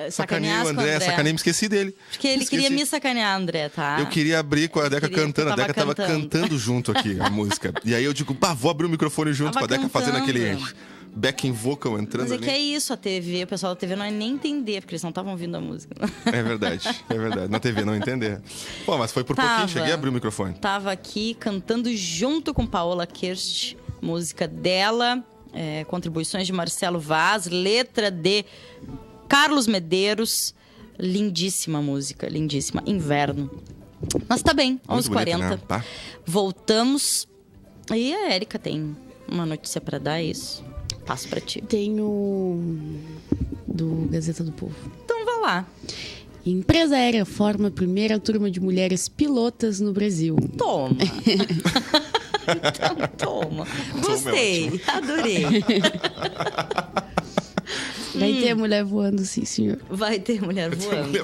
Sacaneei o André, sacanei, me esqueci dele. Porque ele queria me sacanear, André, tá? Eu queria abrir com a Deca cantando, a Deca tava cantando junto aqui a música. E aí eu digo, vou abrir o microfone junto com a Deca fazendo aquele backing vocal entrando ali. Mas é que é isso, a TV, o pessoal da TV não ia nem entender, porque eles não estavam ouvindo a música. É verdade. Na TV não entender. Pô, mas foi por pouquinho, cheguei a abrir o microfone. Tava aqui cantando junto com Paola Kirst, música dela, contribuições de Marcelo Vaz, letra de Carlos Medeiros. Lindíssima música, lindíssima. Inverno. Mas tá bem, 11h40. Né? Tá. Voltamos. E a Érica tem uma notícia pra dar, isso. Passo pra ti. Tenho do Gazeta do Povo. Então vá lá. Empresa aérea forma a primeira turma de mulheres pilotas no Brasil. Toma. Então, toma. Gostei, adorei. Vai ter mulher voando, sim, senhor. Vai ter mulher voando.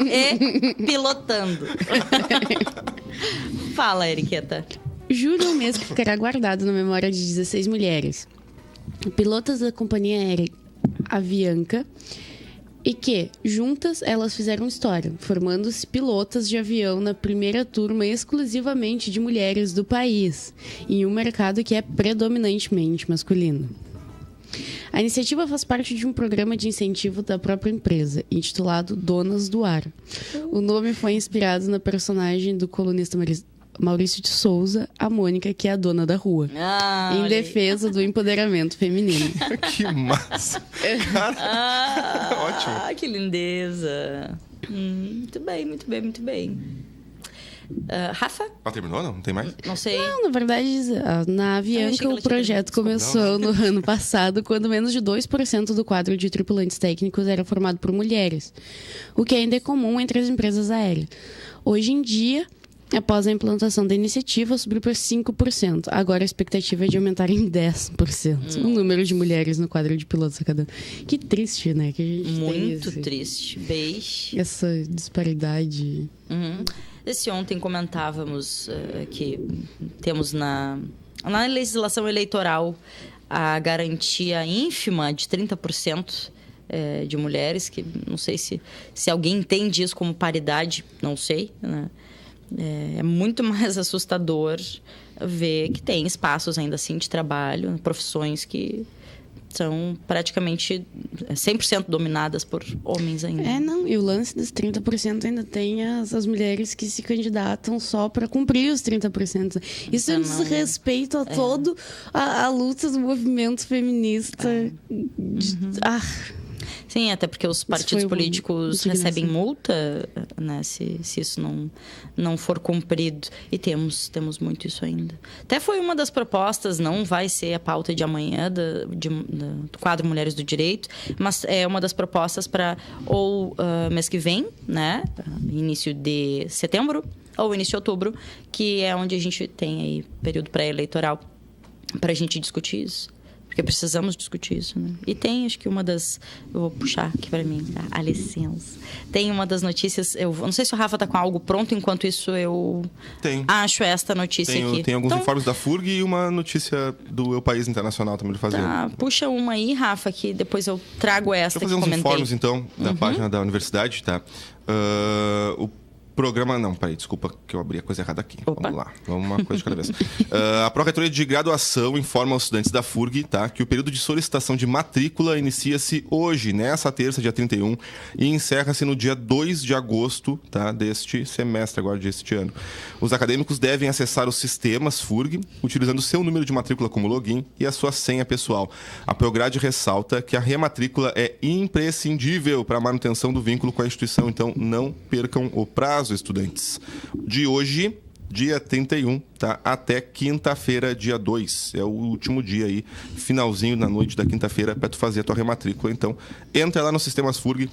E pilotando. Fala, Eriqueta. Julho é um mês que ficará guardado na memória de 16 mulheres. Pilotas da companhia aérea Avianca. E que, juntas, elas fizeram história, formando-se pilotas de avião na primeira turma exclusivamente de mulheres do país, em um mercado que é predominantemente masculino. A iniciativa faz parte de um programa de incentivo da própria empresa, intitulado Donas do Ar. O nome foi inspirado na personagem do colunista Maurício de Souza, a Mônica, que é a dona da rua, em defesa do empoderamento feminino. Que massa! Cara, ótimo. Que lindeza. Muito bem, muito bem, muito bem. Rafa? Terminou, não? Não tem mais? Não sei. Não, na verdade, na Avianca o projeto começou no ano passado, quando menos de 2% do quadro de tripulantes técnicos era formado por mulheres, o que ainda é comum entre as empresas aéreas. Hoje em dia, após a implantação da iniciativa, subiu para 5%. Agora a expectativa é de aumentar em 10% o número de mulheres no quadro de pilotos a cada. Que triste, né? Que a gente muito tem triste. Beijo. Essa disparidade. Esse ontem comentávamos que temos na legislação eleitoral a garantia ínfima de 30% de mulheres, que não sei se alguém entende isso como paridade, não sei, né? É muito mais assustador ver que tem espaços ainda assim de trabalho, profissões que são praticamente 100% dominadas por homens ainda. E o lance dos 30% ainda tem as mulheres que se candidatam só para cumprir os 30%. Isso é um desrespeito a todo a luta do movimento feminista. Sim, até porque os partidos políticos recebem multa, né, se isso não for cumprido. E temos muito isso ainda. Até foi uma das propostas, não vai ser a pauta de amanhã do quadro Mulheres do Direito, mas é uma das propostas para mês que vem, né, início de setembro ou início de outubro, que é onde a gente tem aí período pré-eleitoral para a gente discutir isso. Porque precisamos discutir isso, né? E tem, acho que uma das... Eu vou puxar aqui para mim, tá? A licença. Tem uma das notícias... Eu não sei se o Rafa tá com algo pronto, enquanto isso eu acho esta notícia aqui. Tem alguns informes da FURG e uma notícia do Eu País Internacional também de fazer. Tá, puxa uma aí, Rafa, que depois eu trago esta que eu comentei. Deixa eu fazer uns informes, então, da página da universidade, tá? O programa... Não, peraí, desculpa que eu abri a coisa errada aqui. Opa. Vamos lá, vamos uma coisa de cada vez. A Pró-Reitoria de Graduação informa aos estudantes da FURG, tá, que o período de solicitação de matrícula inicia-se hoje, nessa terça, dia 31, e encerra-se no dia 2 de agosto, tá, deste semestre, agora deste ano. Os acadêmicos devem acessar os sistemas FURG, utilizando o seu número de matrícula como login e a sua senha pessoal. A Prograde ressalta que a rematrícula é imprescindível para a manutenção do vínculo com a instituição, então não percam o prazo, estudantes. De hoje, dia 31, tá? Até quinta-feira, dia 2. É o último dia aí, finalzinho da noite da quinta-feira, para tu fazer a tua rematrícula. Então, entra lá nos sistemas FURG,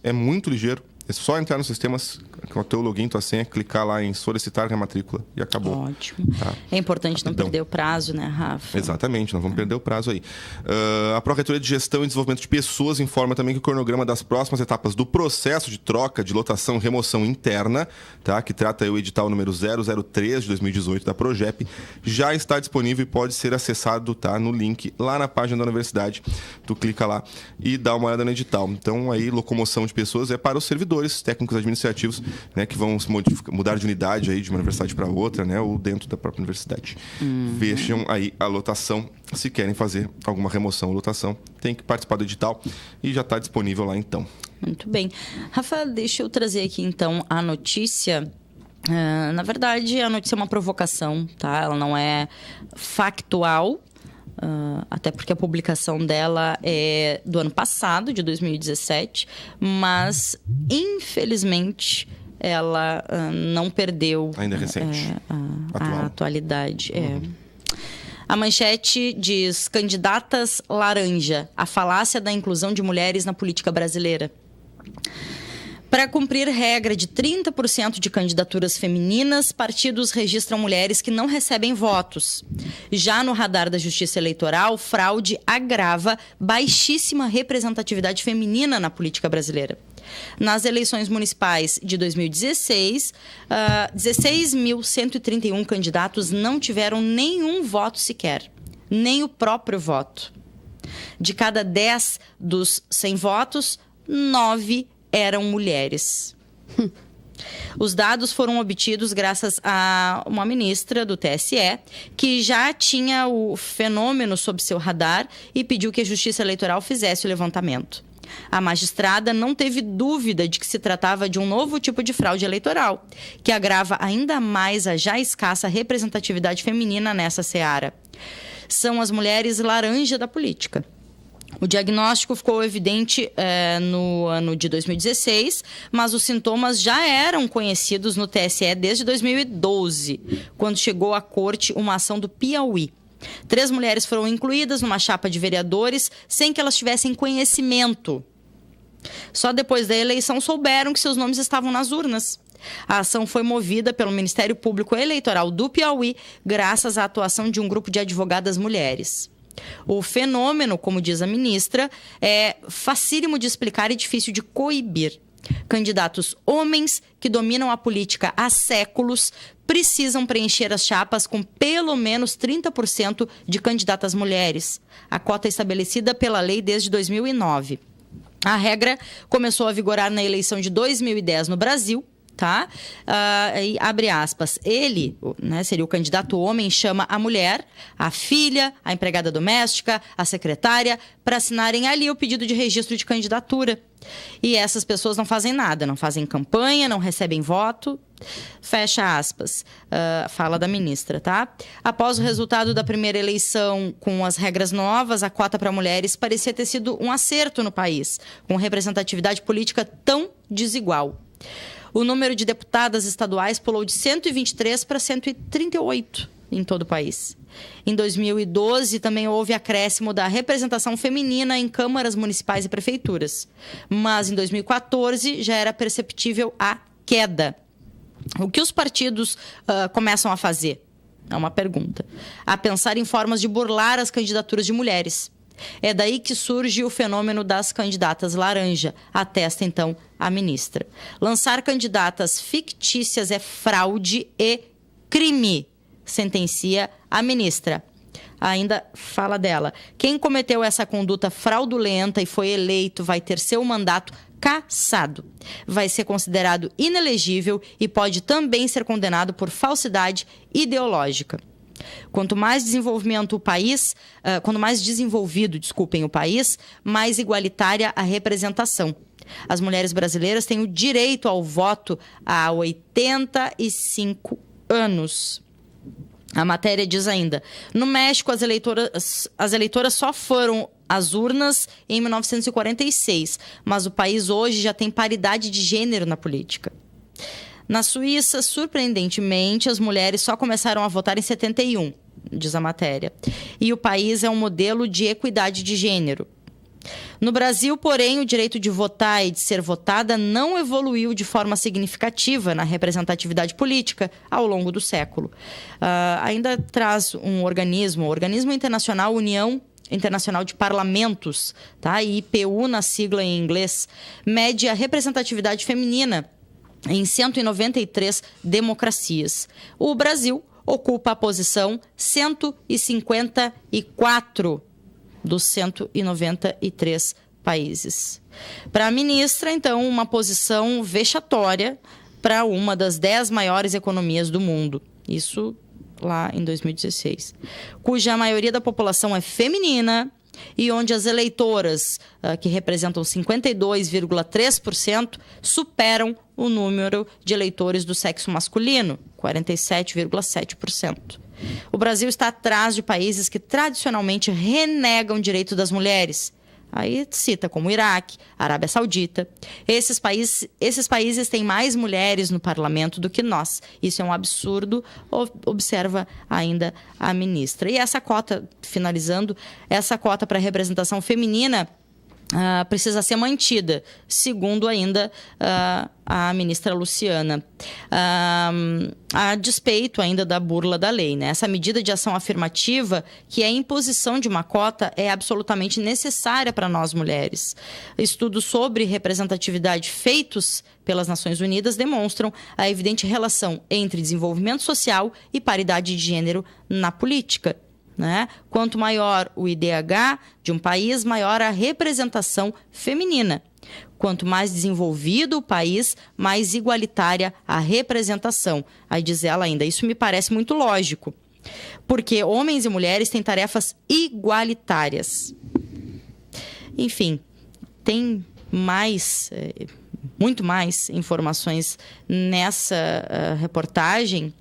é muito ligeiro. É só entrar nos sistemas, com o teu login, tua senha, clicar lá em solicitar rematrícula e acabou. Ótimo. Tá. É importante não perder o prazo, né, Rafa? Exatamente, não vamos perder o prazo aí. A Pró-Reitoria de Gestão e Desenvolvimento de Pessoas informa também que o cronograma das próximas etapas do processo de troca de lotação e remoção interna, tá, que trata o edital número 003 de 2018 da Progep, já está disponível e pode ser acessado, tá, no link lá na página da universidade. Tu clica lá e dá uma olhada no edital. Então, aí, locomoção de pessoas é para os servidores técnicos administrativos, né, que vão se mudar de unidade aí de uma universidade para outra, né, ou dentro da própria universidade. Vejam aí a lotação. Se querem fazer alguma remoção ou lotação, tem que participar do edital e já está disponível lá então. Muito bem. Rafa, deixa eu trazer aqui então a notícia. Na verdade, a notícia é uma provocação, tá? Ela não é factual, até porque a publicação dela é do ano passado, de 2017, mas, infelizmente, ela não perdeu... Ainda é recente. A atualidade. A manchete diz: candidatas laranja, a falácia da inclusão de mulheres na política brasileira. Para cumprir regra de 30% de candidaturas femininas, partidos registram mulheres que não recebem votos. Já no radar da Justiça Eleitoral, fraude agrava baixíssima representatividade feminina na política brasileira. Nas eleições municipais de 2016, 16.131 candidatos não tiveram nenhum voto sequer, nem o próprio voto. De cada 10 dos 100 votos, 9 eram mulheres. Os dados foram obtidos graças a uma ministra do TSE, que já tinha o fenômeno sob seu radar e pediu que a Justiça Eleitoral fizesse o levantamento. A magistrada não teve dúvida de que se tratava de um novo tipo de fraude eleitoral, que agrava ainda mais a já escassa representatividade feminina nessa seara. São as mulheres laranja da política. O diagnóstico ficou evidente no ano de 2016, mas os sintomas já eram conhecidos no TSE desde 2012, quando chegou à corte uma ação do Piauí. 3 mulheres foram incluídas numa chapa de vereadores sem que elas tivessem conhecimento. Só depois da eleição souberam que seus nomes estavam nas urnas. A ação foi movida pelo Ministério Público Eleitoral do Piauí, graças à atuação de um grupo de advogadas mulheres. O fenômeno, como diz a ministra, é facílimo de explicar e difícil de coibir. Candidatos homens que dominam a política há séculos precisam preencher as chapas com pelo menos 30% de candidatas mulheres. A cota é estabelecida pela lei desde 2009. A regra começou a vigorar na eleição de 2010 no Brasil, tá? E abre aspas. Ele, né, seria o candidato homem, chama a mulher, a filha, a empregada doméstica, a secretária, para assinarem ali o pedido de registro de candidatura. E essas pessoas não fazem nada, não fazem campanha, não recebem voto. Fecha aspas. Fala da ministra, tá? Após o resultado da primeira eleição com as regras novas, a cota para mulheres parecia ter sido um acerto no país, com representatividade política tão desigual. O número de deputadas estaduais pulou de 123 para 138 em todo o país. Em 2012, também houve acréscimo da representação feminina em câmaras municipais e prefeituras. Mas em 2014 já era perceptível a queda. O que os partidos começam a fazer? É uma pergunta. A pensar em formas de burlar as candidaturas de mulheres. É daí que surge o fenômeno das candidatas laranja, atesta então a ministra. Lançar candidatas fictícias é fraude e crime, sentencia a ministra. Ainda fala dela. Quem cometeu essa conduta fraudulenta e foi eleito vai ter seu mandato cassado. Vai ser considerado inelegível e pode também ser condenado por falsidade ideológica. Quanto mais desenvolvido o país, mais igualitária a representação. As mulheres brasileiras têm o direito ao voto há 85 anos. A matéria diz ainda: no México, as eleitoras só foram às urnas em 1946, mas o país hoje já tem paridade de gênero na política. Na Suíça, surpreendentemente, as mulheres só começaram a votar em 71, diz a matéria. E o país é um modelo de equidade de gênero. No Brasil, porém, o direito de votar e de ser votada não evoluiu de forma significativa na representatividade política ao longo do século. Ainda traz um organismo, o Organismo Internacional União Internacional de Parlamentos, tá? IPU na sigla em inglês, mede a representatividade feminina em 193 democracias. O Brasil ocupa a posição 154 dos 193 países. Para a ministra, então, uma posição vexatória para uma das 10 maiores economias do mundo. Isso lá em 2016. Cuja maioria da população é feminina e onde as eleitoras, que representam 52,3%, superam o número de eleitores do sexo masculino, 47,7%. O Brasil está atrás de países que tradicionalmente renegam o direito das mulheres. Aí cita como Iraque, Arábia Saudita. Esses países têm mais mulheres no parlamento do que nós. Isso é um absurdo, observa ainda a ministra. E essa cota, finalizando, essa cota para representação feminina precisa ser mantida, segundo ainda a ministra Luciana, a despeito ainda da burla da lei, né? Essa medida de ação afirmativa, que é a imposição de uma cota, é absolutamente necessária para nós mulheres. Estudos sobre representatividade feitos pelas Nações Unidas demonstram a evidente relação entre desenvolvimento social e paridade de gênero na política. Né? Quanto maior o IDH de um país, maior a representação feminina. Quanto mais desenvolvido o país, mais igualitária a representação. Aí diz ela ainda, isso me parece muito lógico, porque homens e mulheres têm tarefas igualitárias. Enfim, tem mais, muito mais informações nessa reportagem.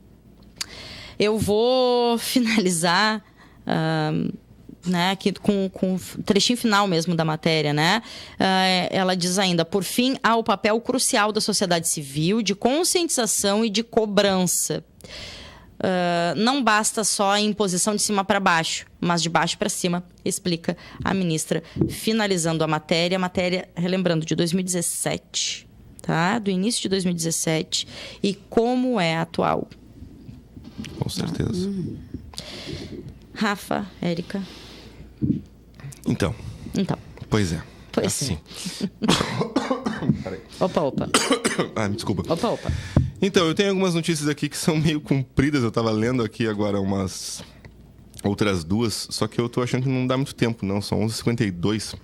Eu vou finalizar né, aqui com o trechinho final mesmo da matéria, né? Ela diz ainda, por fim, há o papel crucial da sociedade civil de conscientização e de cobrança. Não basta só a imposição de cima para baixo, mas de baixo para cima, explica a ministra, finalizando a matéria, relembrando, de 2017, tá? Do início de 2017, e como é atual. Com certeza. Rafa, Érica. Então. Pois é. Assim. Opa. Me desculpa. Opa. Então, eu tenho algumas notícias aqui que são meio compridas. Eu estava lendo aqui agora umas outras duas, só que eu tô achando que não dá muito tempo, não. São 11h52.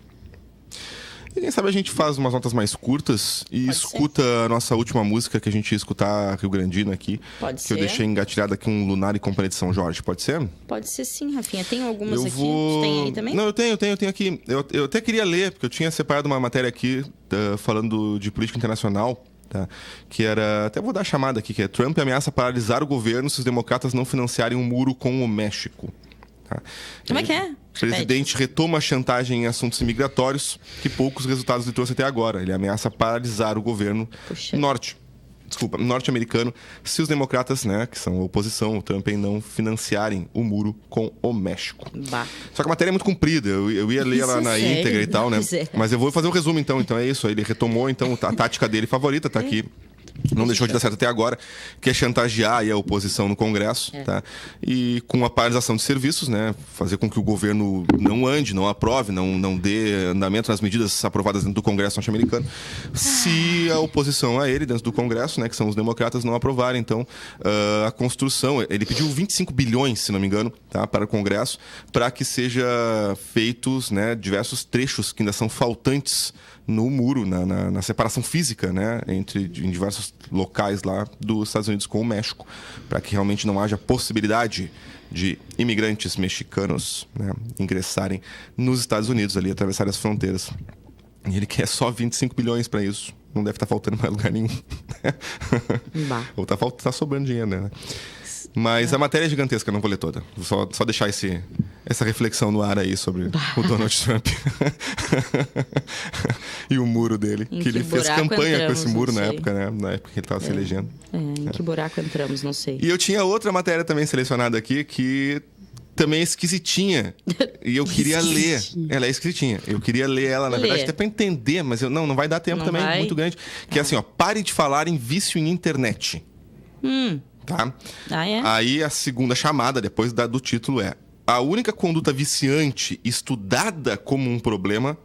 E quem sabe a gente faz umas notas mais curtas e Pode escuta ser. A nossa última música que a gente ia escutar, Rio Grandina aqui. Pode que ser. eu deixei engatilhada aqui, um Lunar e Companhia de São Jorge. Pode ser? Pode ser sim, Rafinha. Tem algumas aqui. Tu tem aí também? Não, eu tenho aqui. Eu até queria ler, porque eu tinha separado uma matéria aqui falando de política internacional. Tá? Que era... Até vou dar a chamada aqui, que é Trump ameaça paralisar o governo se os democratas não financiarem um muro com o México. Tá? Como é que é? O presidente retoma a chantagem em assuntos imigratórios, que poucos resultados lhe trouxe até agora. Ele ameaça paralisar o governo norte-americano se os democratas, né, que são a oposição, o Trump, não financiarem o muro com o México. Bah. Só que a matéria é muito comprida, eu ia ler ela na íntegra e tal, né? Mas eu vou fazer um resumo então é isso. Ele retomou então a tática dele favorita, tá aqui. Não deixou de dar certo até agora, que é chantagear aí a oposição no Congresso, tá? E com a paralisação de serviços, né? Fazer com que o governo não ande, não aprove, não dê andamento nas medidas aprovadas dentro do Congresso norte-americano, se a oposição a ele, dentro do Congresso, né? Que são os democratas, não aprovarem. Então, a construção... Ele pediu 25 bilhões, se não me engano, tá? Para o Congresso, para que seja feitos, né, diversos trechos que ainda são faltantes no muro, na separação física, né, em diversos locais lá dos Estados Unidos com o México, para que realmente não haja possibilidade de imigrantes mexicanos, né, ingressarem nos Estados Unidos, ali, atravessarem as fronteiras. E ele quer só 25 bilhões para isso. Não deve estar faltando em mais lugar nenhum. Ou tá sobrando dinheiro, né? Mas a matéria é gigantesca, não vou ler toda. Vou só deixar essa reflexão no ar aí sobre o Donald Trump. E o muro dele. Que ele fez campanha com esse muro na época, né? Na época que ele estava se elegendo. Em que buraco entramos, não sei. E eu tinha outra matéria também selecionada aqui que também é esquisitinha. E eu queria ler. Ela é esquisitinha. Eu queria ler ela, na verdade, até pra entender, mas não vai dar tempo também, muito grande. Que é assim, ó, pare de falar em vício em internet. Tá? Aí a segunda chamada, depois do título, é: a única conduta viciante estudada como um problema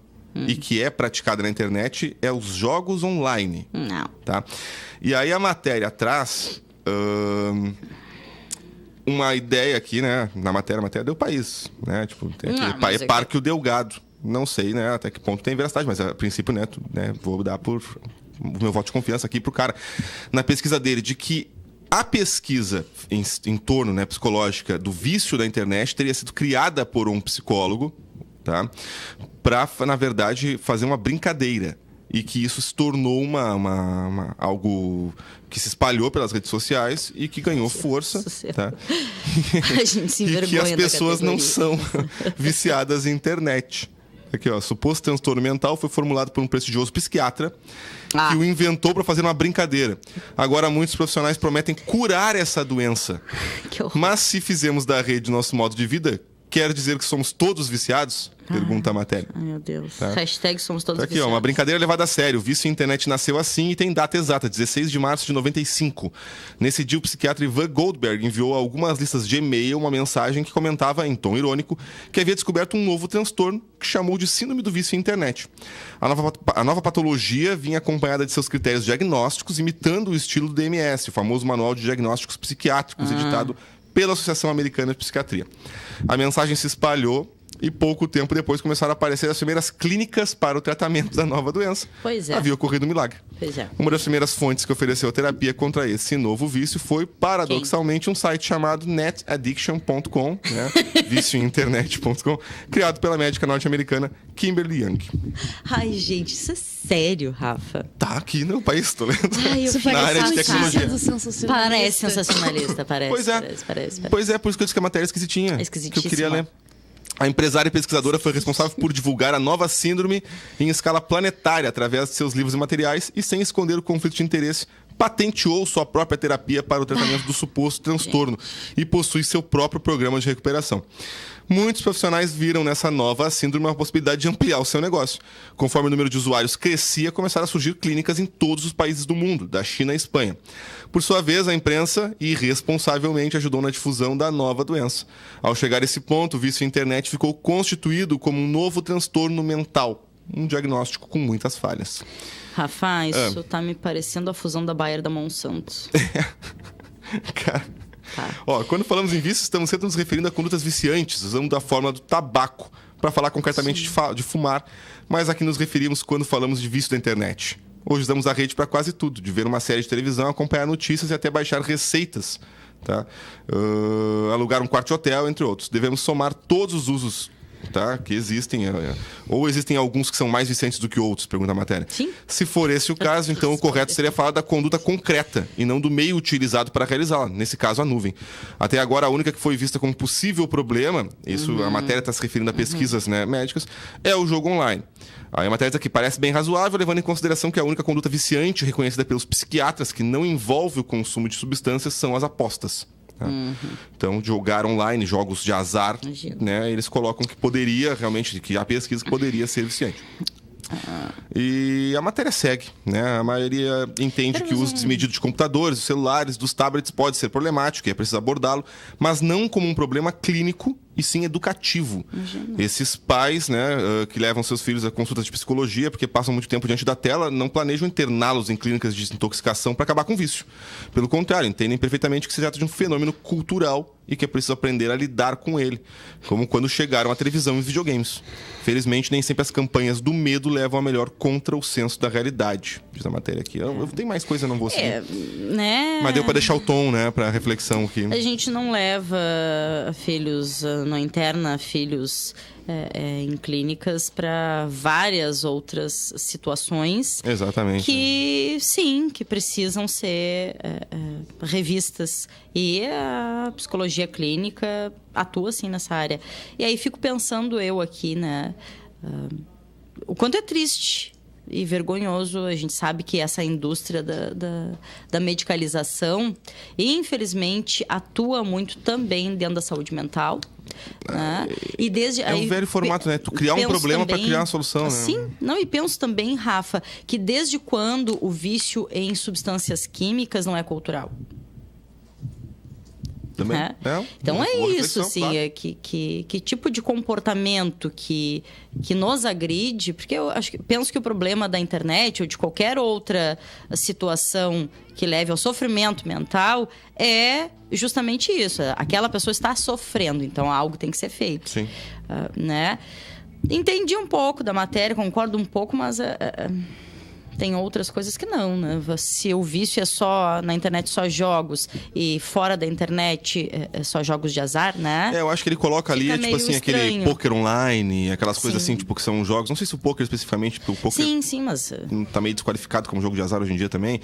e que é praticada na internet é os jogos online. Não. Tá? E aí a matéria traz uma ideia aqui, né? Na matéria, a matéria deu país, né? Tipo, tem aquele Parque o Delgado. Não sei, né? Até que ponto tem veracidade, mas a princípio, né? Vou dar o meu voto de confiança aqui pro cara. Na pesquisa dele, de que a pesquisa em torno, né, psicológica do vício da internet teria sido criada por um psicólogo, tá? Pra, na verdade, fazer uma brincadeira. E que isso se tornou algo que se espalhou pelas redes sociais e que ganhou força. Tá? A gente se envergonha. E que as pessoas não são viciadas em internet. Aqui, ó, suposto transtorno mental foi formulado por um prestigioso psiquiatra que o inventou para fazer uma brincadeira. Agora, muitos profissionais prometem curar essa doença. Mas se fizermos da rede nosso modo de vida, quer dizer que somos todos viciados? Pergunta a matéria. Ai, meu Deus. Tá? Hashtag somos todos aqui, viciados. Ó, uma brincadeira levada a sério. O vício em internet nasceu assim e tem data exata, 16 de março de 95. Nesse dia, o psiquiatra Ivan Goldberg enviou a algumas listas de e-mail uma mensagem que comentava, em tom irônico, que havia descoberto um novo transtorno que chamou de síndrome do vício em internet. A nova patologia vinha acompanhada de seus critérios diagnósticos, imitando o estilo do DMS, o famoso Manual de Diagnósticos Psiquiátricos, editado pela Associação Americana de Psiquiatria. A mensagem se espalhou e pouco tempo depois começaram a aparecer as primeiras clínicas para o tratamento da nova doença. Pois é. Havia ocorrido um milagre. Pois é. Uma das primeiras fontes que ofereceu terapia contra esse novo vício foi, paradoxalmente, um site chamado netaddiction.com, né? viciointernet.com, criado pela médica norte-americana Kimberly Young. Ai, gente, isso é sério, Rafa? Tá aqui no país, tô lendo. Isso na área de tecnologia. Parece sensacionalista, parece. Pois é. Parece. Pois é, por isso que eu disse que a matéria é esquisitinha. Que eu queria ler. A empresária e pesquisadora foi responsável por divulgar a nova síndrome em escala planetária através de seus livros e materiais e, sem esconder o conflito de interesse, patenteou sua própria terapia para o tratamento do suposto transtorno e possui seu próprio programa de recuperação. Muitos profissionais viram nessa nova síndrome uma possibilidade de ampliar o seu negócio. Conforme o número de usuários crescia, começaram a surgir clínicas em todos os países do mundo, da China à Espanha. Por sua vez, a imprensa irresponsavelmente ajudou na difusão da nova doença. Ao chegar a esse ponto, o vício em internet ficou constituído como um novo transtorno mental, um diagnóstico com muitas falhas. Rafa, isso tá me parecendo a fusão da Bayer e da Monsanto. Cara... Ó, quando falamos em vício, estamos sempre nos referindo a condutas viciantes, usando da fórmula do tabaco para falar concretamente de fumar, mas aqui nos referimos quando falamos de vício da internet. Hoje usamos a rede para quase tudo, de ver uma série de televisão, acompanhar notícias e até baixar receitas, tá? Alugar um quarto de hotel, entre outros. Devemos somar todos os usos, tá, que existem, ou existem alguns que são mais viciantes do que outros, pergunta a matéria. Sim. Se for esse o caso, então o correto seria falar da conduta concreta e não do meio utilizado para realizá-la, nesse caso a nuvem. Até agora, a única que foi vista como possível problema, isso a matéria está se referindo a pesquisas, né, médicas, é o jogo online. Aí a matéria diz aqui, parece bem razoável, levando em consideração que a única conduta viciante reconhecida pelos psiquiatras que não envolve o consumo de substâncias são as apostas. Tá? Então, jogar online, jogos de azar, né, eles colocam que poderia, realmente, que há pesquisa que poderia ser viciante. E a matéria segue, né? A maioria entende que o uso desmedido de computadores, dos celulares, dos tablets pode ser problemático e é preciso abordá-lo, mas não como um problema clínico e sim educativo. Esses pais, né, que levam seus filhos a consultas de psicologia porque passam muito tempo diante da tela, não planejam interná-los em clínicas de desintoxicação para acabar com o vício. Pelo contrário, entendem perfeitamente que se trata de um fenômeno cultural e que é preciso aprender a lidar com ele, como quando chegaram à televisão e os videogames. Felizmente, nem sempre as campanhas do medo levam a melhor contra o senso da realidade. Diz a matéria aqui. Eu tenho mais coisa, não vou seguir. Né? Mas deu para deixar o tom, né, para reflexão aqui. A gente não leva filhos, não interna filhos em clínicas para várias outras situações. Exatamente. Que, sim, que precisam ser revistas. E a psicologia clínica atua, sim, nessa área. E aí fico pensando eu aqui, né? O quanto é triste e vergonhoso. A gente sabe que essa indústria da medicalização, infelizmente, atua muito também dentro da saúde mental. Né? E desde, é um velho formato, né? Tu criar um problema para criar uma solução, né? Sim, não, e penso também, Rafa, que desde quando o vício em substâncias químicas não é cultural? Também. Então é isso, assim, claro. que tipo de comportamento que nos agride, porque eu penso que o problema da internet ou de qualquer outra situação que leve ao sofrimento mental é justamente isso. Aquela pessoa está sofrendo, então algo tem que ser feito. Sim. Né? Entendi um pouco da matéria, concordo um pouco, mas tem outras coisas que não, né? Se o vício é só na internet, só jogos, e fora da internet é só jogos de azar, né? Eu acho que ele coloca ali, tipo assim, estranho. Aquele poker online, aquelas coisas assim, tipo, que são jogos. Não sei se o poker especificamente, porque o poker sim, mas tá meio desqualificado como jogo de azar hoje em dia também.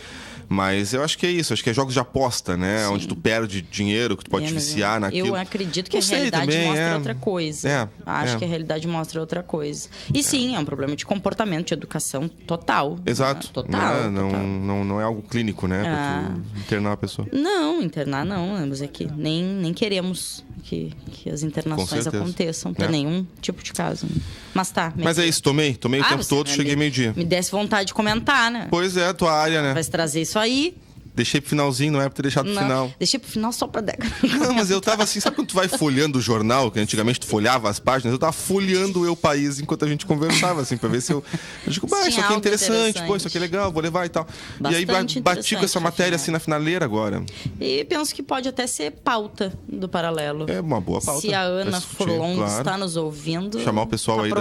Mas eu acho que é isso, acho que é jogos de aposta, né? Onde tu perde dinheiro, que tu pode te viciar naquilo. Eu acredito que a realidade também, mostra outra coisa. Acho que a realidade mostra outra coisa. E sim, é um problema de comportamento, de educação total. Exato. Total. Não é algo clínico, né? Pra tu internar a pessoa. Não, internar não. Mas é que nem queremos que as internações aconteçam para nenhum tipo de caso. Mas tá. Mas é isso, tomei o tempo todo, cheguei meio-dia. Me desse vontade de comentar, né? Pois é, a tua área, né? Vai trazer isso aí. Deixei pro finalzinho, não é pra ter deixado pro final. Deixei pro final só pra década. Não, mas eu tava assim, sabe quando tu vai folhando o jornal, que antigamente tu folhava as páginas? Eu tava folhando o Eu País enquanto a gente conversava, assim, pra ver se eu digo, isso aqui é interessante, pô, isso aqui é legal, vou levar e tal. Bastante e aí bati com essa matéria assim na finaleira agora. E penso que pode até ser pauta do Paralelo. É uma boa pauta. Se a Ana Furlong está nos ouvindo, chamar o pessoal aí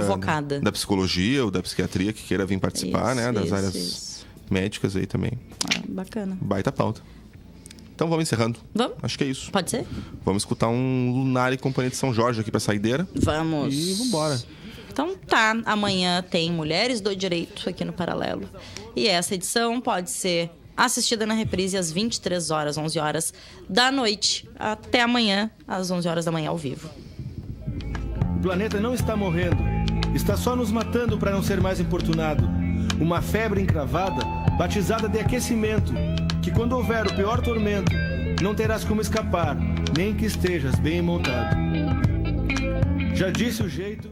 da psicologia ou da psiquiatria que queira vir participar, né? Das áreas médicas aí também. Bacana. Baita pauta. Então vamos encerrando. Vamos? Acho que é isso. Pode ser? Vamos escutar um Lunar e Companhia de São Jorge aqui pra saideira. Vamos. E vambora. Então tá, amanhã tem Mulheres do Direito aqui no Paralelo. E essa edição pode ser assistida na reprise às 23 horas, 11 horas da noite. Até amanhã, às 11 horas da manhã, ao vivo. O planeta não está morrendo. Está só nos matando para não ser mais importunado. Uma febre encravada, batizada de aquecimento, que quando houver o pior tormento, não terás como escapar, nem que estejas bem montado. Já disse o jeito...